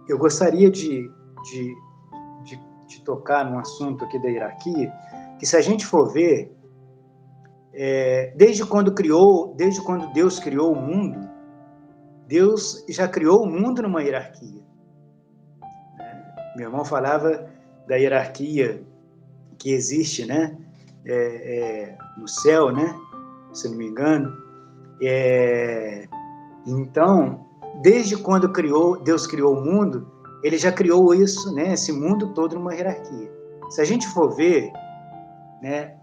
eu gostaria de tocar num assunto aqui da hierarquia, que se a gente for ver, desde quando Deus criou o mundo, Deus já criou o mundo numa hierarquia. Meu irmão falava da hierarquia que existe, né, no céu, né, se não me engano. Então, desde quando Deus criou o mundo, ele já criou isso, né, esse mundo todo numa hierarquia. Se a gente for ver, né,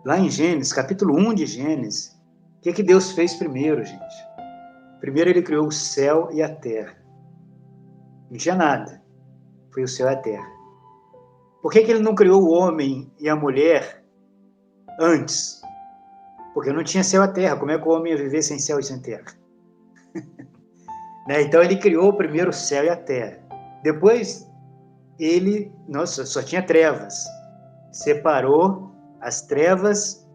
lá em Gênesis, capítulo 1 de Gênesis, o que Deus fez primeiro, gente? Primeiro ele criou o céu e a terra. Não tinha nada. Foi o céu e a terra. Por que ele não criou o homem e a mulher antes? Porque não tinha céu e terra. Como é que o homem ia viver sem céu e sem terra? Né? Então ele criou primeiro o céu e a terra. Depois só tinha trevas. Separou as trevas,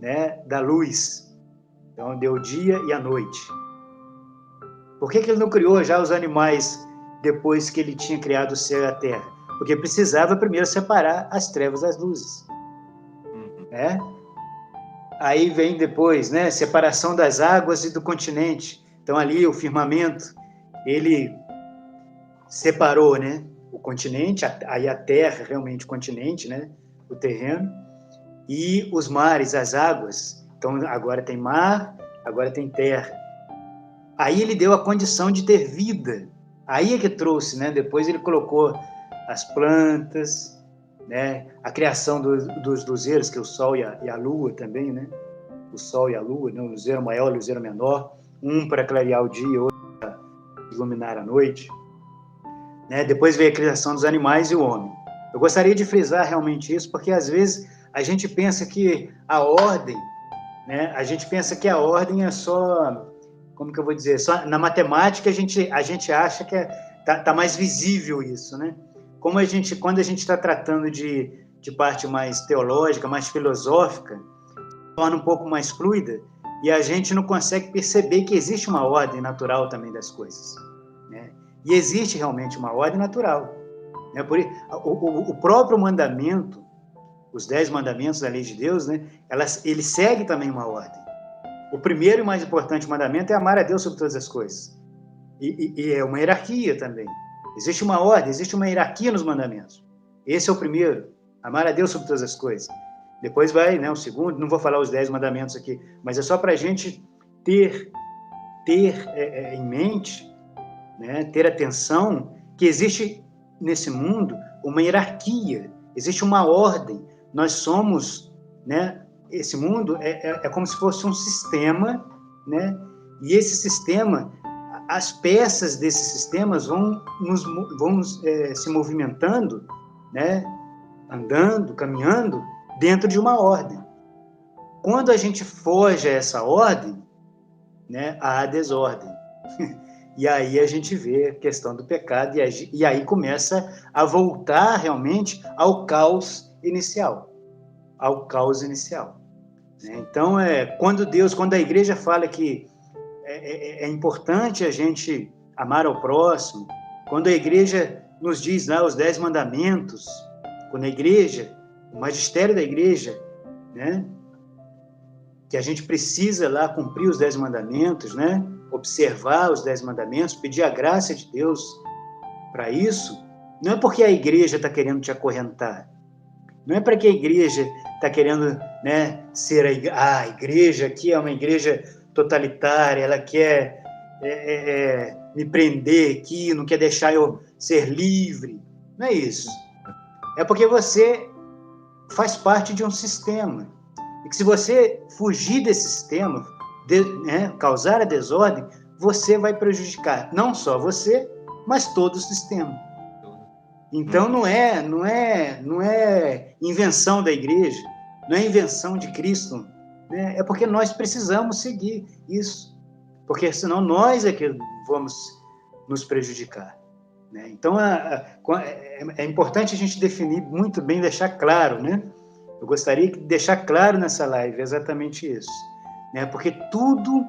né, da luz. Então deu o dia e a noite. Por que ele não criou já os animais depois que ele tinha criado o céu e a terra? Porque precisava primeiro separar as trevas das luzes. Né? Aí vem depois, né, separação das águas e do continente. Então ali o firmamento, ele separou, né, o continente, aí a terra, realmente o continente, né, o terreno, e os mares, as águas. Então agora tem mar, agora tem terra. Aí ele deu a condição de ter vida. Aí é que trouxe, né? Depois ele colocou as plantas, né? A criação dos luzeiros, que é o sol e a lua também, né? O sol e a lua, né? O luzeiro maior, o luzeiro menor, um para clarear o dia, outro para iluminar a noite. Né? Depois veio a criação dos animais e o homem. Eu gostaria de frisar realmente isso, porque às vezes a gente pensa que a ordem, né? A gente pensa que a ordem é só, como que eu vou dizer, só na matemática a gente acha que tá mais visível isso, né? Quando a gente está tratando de parte mais teológica, mais filosófica, torna um pouco mais fluida e a gente não consegue perceber que existe uma ordem natural também das coisas, né? E existe realmente uma ordem natural, né? O próprio mandamento, os 10 mandamentos da lei de Deus, né? Ele segue também uma ordem. O primeiro e mais importante mandamento é amar a Deus sobre todas as coisas. E é uma hierarquia também. Existe uma ordem, existe uma hierarquia nos mandamentos. Esse é o primeiro, amar a Deus sobre todas as coisas. Depois vai, né, o segundo, não vou falar os 10 mandamentos aqui, mas é só para a gente ter em mente, né, ter atenção que existe nesse mundo uma hierarquia, existe uma ordem. Nós somos, né, esse mundo é como se fosse um sistema, né? E esse sistema, as peças desses sistemas vão se movimentando, né? Andando, caminhando dentro de uma ordem. Quando a gente foge a essa ordem, né, há desordem. E aí a gente vê a questão do pecado e aí começa a voltar realmente ao caos inicial. Né? Então, quando a igreja fala que é importante a gente amar ao próximo, quando a igreja nos diz lá os 10 mandamentos, quando a igreja, o magistério da igreja, né, que a gente precisa lá cumprir os 10 mandamentos, né, observar os 10 mandamentos, pedir a graça de Deus para isso, não é porque a igreja está querendo te acorrentar, não é para que a igreja está querendo, né, ser a igreja aqui é uma igreja totalitária, ela quer me prender aqui, não quer deixar eu ser livre. Não é isso. É porque você faz parte de um sistema. E que se você fugir desse sistema, causar a desordem, você vai prejudicar não só você, mas todo o sistema. Então não é invenção da igreja, não é invenção de Cristo, né? É porque nós precisamos seguir isso, porque senão nós é que vamos nos prejudicar, né? Então é importante a gente definir muito bem, deixar claro, né? Eu gostaria de deixar claro nessa live exatamente isso, né? Porque tudo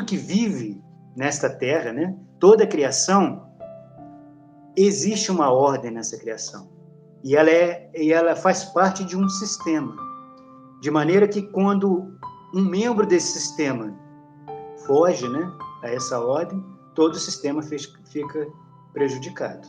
que vive nesta terra, né? toda a criação, existe uma ordem nessa criação. E ela faz parte de um sistema. De maneira que quando um membro desse sistema foge, né, a essa ordem, todo o sistema fica prejudicado.